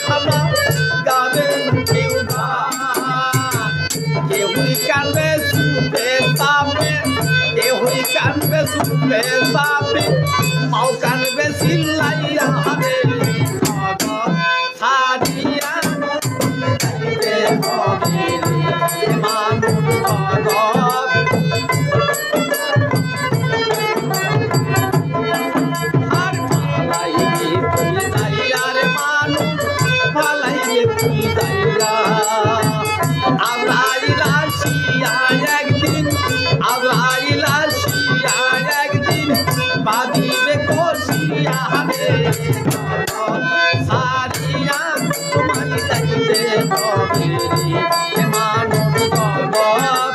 খানা গাবে কেউ গান কেউই কানবে সুপে সাপে কেউই কানবে সুপে সাপে মাও কানবে সিল্লাইয়া হবে সারিয়া যাইতে হবে মানুষ জগৎ আর পালাইবে তুই যাইয়া রে মানুষ পালাইবে তুই যাইয়া আজরাইল আসিয়া একদিন আজরাইল আসিয়া একদিন বাঁধিবে কষিয়া রে সারিয়া তোমায় যাইতে হবে মানব জগৎ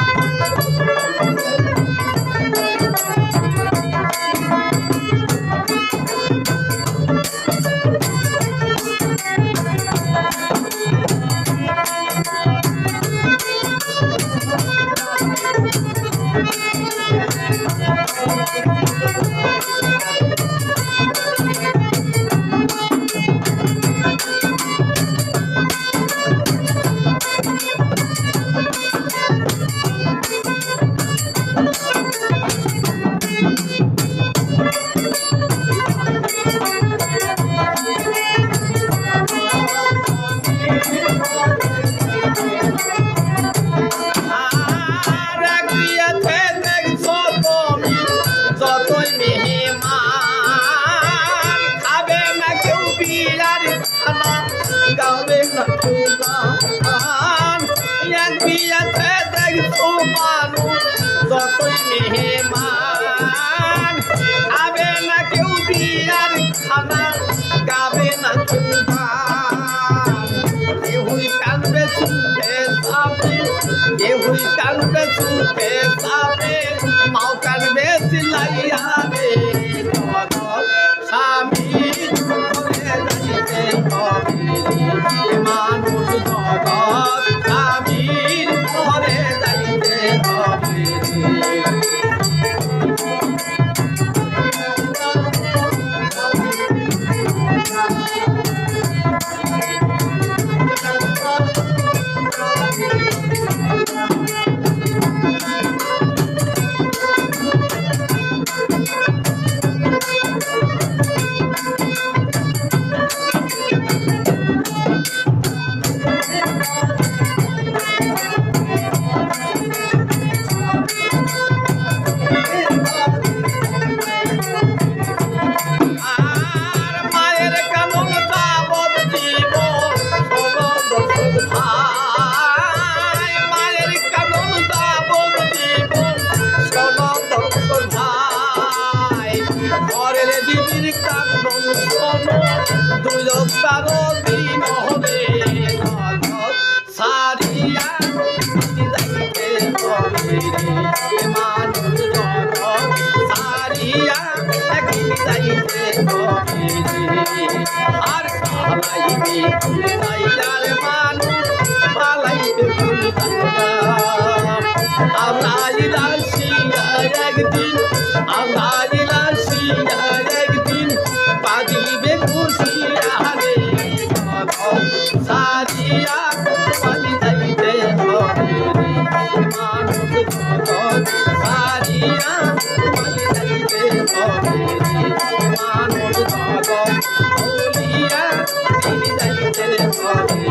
গাবে না কেউ গান এক বিয়াতে দেখছো মানুষ যতই মেহমান খাবে না কেউ বিয়ার খানা গাবে না কেউ গান কেউই কানবে সুপে সাপে কেউই কানবে সুপে সাপে মাও কানবে সিলাইয়া রে স্বামী যাইতে হবে মানুষ জগৎ স্বামীর ঘরে যাইতে হবে সারিয়া যাইতে হবে মানুষ জগৎ সারিয়া যাইতে হবে আর পালাইবে যাইয়ার মানুষ পালাইবে আজরাইল আসিয়া একদিন আজরাইল আসিয়া একদিন বাঁধিবে কষিয়া রে সারিয়া তোমায় যাইতে হবে মানুষ জগৎ সারিয়া তোমায় যাইতে হবে মানুষ জগৎ বলিয়া যাইতে হবে